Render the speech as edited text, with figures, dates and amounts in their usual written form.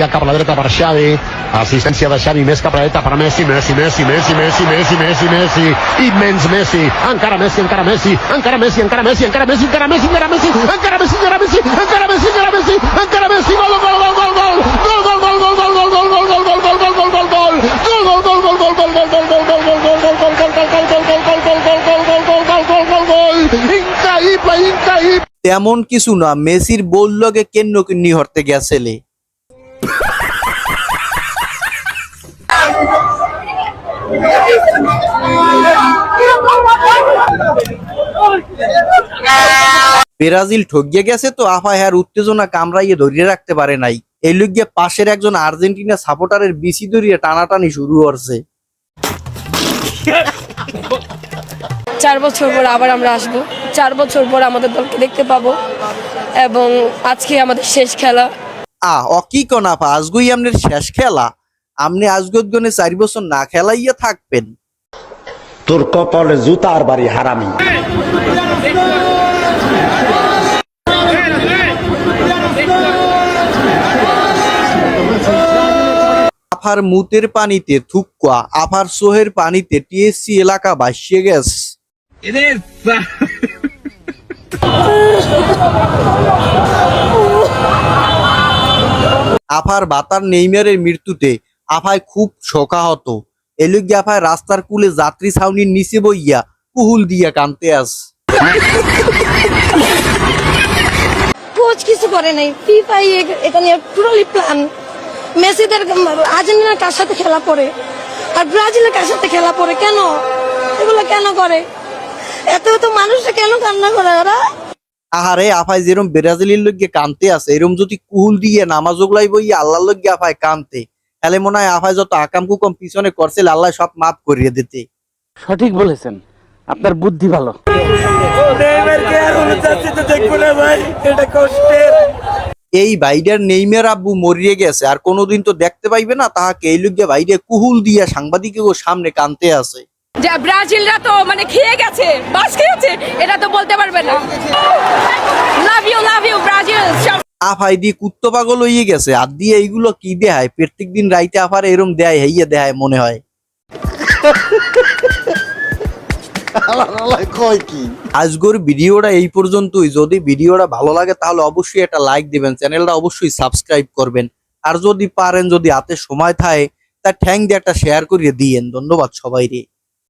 Cap a la dreta per Xavi, assistència de Xavi, més cap a la dreta per Messi, Messi, immens Messi, encara Messi, encara Messi, encara Messi, encara Messi, encara Messi, encara Messi, encara Messi, encara Messi, encara Messi, encara Messi, encara Messi, encara Messi, gol, gol, gol, gol, gol, gol, gol, gol, gol, gol, gol, gol, gol, gol, gol, gol, gol, gol, তেমন কিছু না, মেসির বল লগে কেন্ন কিন্নি হরতে গেছেলে। Brazil ঠকিয়ে গেছে তো আফা হ্যার উত্তেজনা কামড়াইয়ে ধরিয়ে রাখতে পারে নাই। এই লগে পাশের একজন আর্জেন্টিনা সাপোর্টারের বিসি ধরিয়ে টানাটানি শুরু করছে। 4 বছর পর আবার আমরা আসবো, 4 বছর পর আমাদের দলকে দেখতে পাবো এবং আজকে আমাদের শেষ খেলা। অকি কনাফা আজগই আমনের শেষ খেলা? আমনে আজগদগনে 4 বছর না খেলাইয়া থাকবেন? তোর কপালে জুতার বাড়ি হারামি। আফার মুতের পানিতে থুক্কা, আফার সোহের পানিতে টিএসসি এলাকা ভাসিয়ে গেছে। আফার বাতার নেইমারের মৃত্যুতে আফায় খুব শোকাহত। এলুগি আফায় রাস্তার কুলে যাত্রী ছাউনির নিচে বইয়া কুহুল দিয়া কানতে আস। কোচ কিছু করে নাই, ফিফা এটা নিয়ে টোটালি প্ল্যান। মেসিদের আর্জেন্টিনার কার সাথে খেলা পড়ে আর ব্রাজিলের কার সাথে খেলা পড়ে, কেন এগুলো কেন করে? এত মানুষটা কেন কান্না করে ওরা? আহারে আফায় যেরম ব্রাজিলের লগে কানতে আছে, এরম যদি কুহুল দিয়ে নামাজ ওগুলাই বইয়া আল্লাহর লগে আফায় কানতে, তাহলে মনে হয় আফায় যত আকাম কুকম পিছনে করছিল আল্লাহ সব মাফ করিয়ে দিতে। সঠিক বলেছেন, আপনার বুদ্ধি ভালো। এই ভাইডার নেইমার আব্বু মরিয়ে গেছে আর কোনোদিন তো দেখতে পাইবে না, তাহাকে এই লগে ভাইডে কুহুল দিয়া সাংবাদিকের সামনে কানতে আছে। যে ব্রাজিলরা তো মানে খেয়ে গেছে, বাস খেয়েছে, এটা তো বলতে পারবে না। Love you Brazil. আফাই দিয়ে কুত্তো পাগল হইয়ে গেছে, আর দিয়ে এইগুলো কি দেয় প্রত্যেক দিন রাইতে আফার এরম দেয় হইয়া দেয় মনে হয়। আজকের ভিডিওটা এই পর্যন্তই। যদি ভিডিওটা ভালো লাগে তাহলে অবশ্যই একটা লাইক দিবেন, চ্যানেলটা অবশ্যই সাবস্ক্রাইব করবেন, আর যদি পারেন যদি হাতে সময় থাকে তা ঠ্যাং দিয়ে একটা শেয়ার করিয়ে দিয়েন। ধন্যবাদ সবাইরে।